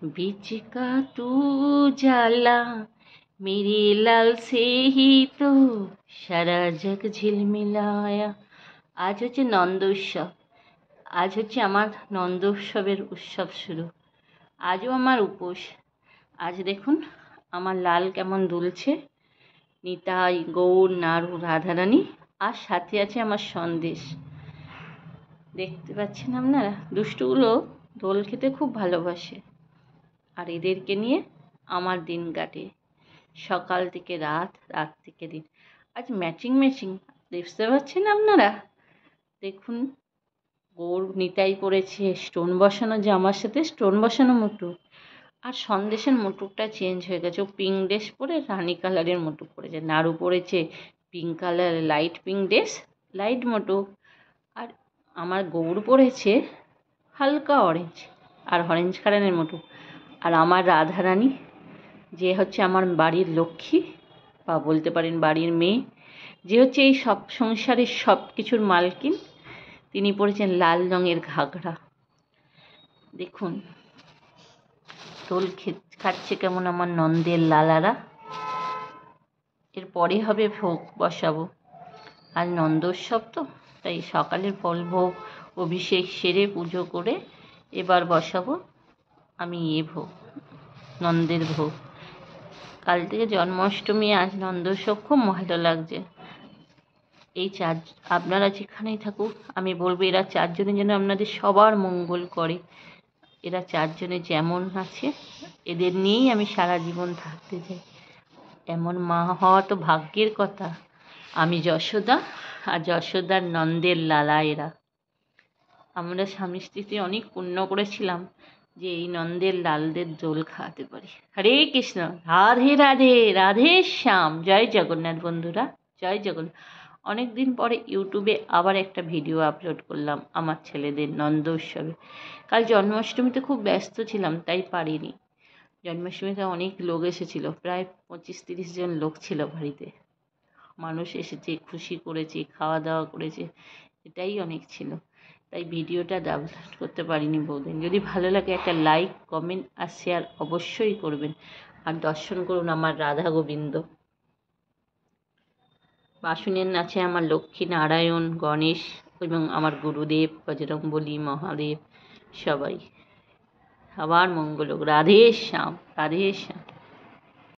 बीच का तू जाला मेरे लाल से ही तो সারা জগ ঝিলমিলায়া। আজ হচ্ছে নন্দ উৎসব। আজ হচ্ছে আমার নন্দ উৎসবের উৎসব শুরু। আজও আমার উপোস। আজ দেখুন আমার লাল কেমন দুলছে। নিতাই, গৌর, নাড়ু, রাধারানী আর সাথে আছে আমার সন্দেশ। দেখতে পাচ্ছেন আপনারা? দুষ্টুগুলো দোল খেতে খুব ভালোবাসে, আর এদেরকে নিয়ে আমার দিন কাটে। সকাল থেকে রাত, রাত থেকে দিন। আজ ম্যাচিং ম্যাচিং দেখতে পাচ্ছেন আপনারা? দেখুন, গৌর নিতাই পরেছে স্টোন বসানো জামার সাথে স্টোন বসানো মুটুক, আর সন্দেশের মুটুকটা চেঞ্জ হয়ে গেছে। ও পিঙ্ক ড্রেস পরে রানি কালারের মুটুক পরেছে। নাড়ু পরেছে pink colour light pink dress, light মুটুক। আর আমার গৌর পরেছে হালকা অরেঞ্জ আর অরেঞ্জ কালারের মুটুক। আর আমার রাধারানী, যে হচ্ছে আমার বাড়ির লক্ষ্মী বা বলতে পারেন বাড়ির মেয়ে, যে হচ্ছে এই সব সংসারের সব কিছুর মালকিন, তিনি পরেছেন লাল রঙের ঘাগরা। দেখুন দোল খাচ্ছে কেমন আমার নন্দের লালারা। এরপরে হবে ভোগ বসাবো। আজ নন্দোৎসব তো, তাই সকালের ফল ভোগ অভিষেক সেরে পুজো করে এবার বসাবো আমি ভোগ, নন্দের ভোগ। কাল থেকে জন্মাষ্টমী, আজ নন্দোৎসব, খুব ভালো লাগছে। এই আপনারা যেখানেই থাকুক, আমি বলবো এরা চারজনে যেন আপনাদের সবার মঙ্গল করে। এরা চারজনে যেমন আছে, এদের নিয়েই আমি সারা জীবন থাকতে চাই। এমন মা হওয়া তো ভাগ্যের কথা। আমি যশোদা, আর যশোদার নন্দের লালা এরা। আমরা স্বামী স্ত্রীতে অনেক পুণ্য করেছিলাম যে এই নন্দের লালদের দোল খাওয়াতে পারি। হরে কৃষ্ণ, রাধে রাধে, রাধে শ্যাম। জয় জগন্নাথ বন্ধুরা, জয় জগন্নাথ। অনেক দিন পরে ইউটিউবে আবার একটা ভিডিও আপলোড করলাম আমার ছেলেদের নন্দ উৎসবে। কাল জন্মাষ্টমীতে খুব ব্যস্ত ছিলাম, তাই পারিনি। জন্মাষ্টমীতে অনেক লোক এসেছিল, প্রায় 25-30 জন লোক ছিল বাড়িতে। মানুষ এসেছে, খুশি করেছে, খাওয়া দাওয়া করেছে, এটাই অনেক ছিল। তাই ভিডিওটা আপলোড করতে পারিনি বহুদিন। যদি ভালো লাগে একটা লাইক, কমেন্ট আর শেয়ার অবশ্যই করবেন। আর দর্শন করুন আমার রাধা গোবিন্দ। বাসুনের নাচে আমার লক্ষ্মী নারায়ণ, গণেশ এবং আমার গুরুদেব বজরংবলী মহাদেব, সবাই। সবার মঙ্গল হোক। রাধে শ্যাম, রাধে শ্যাম।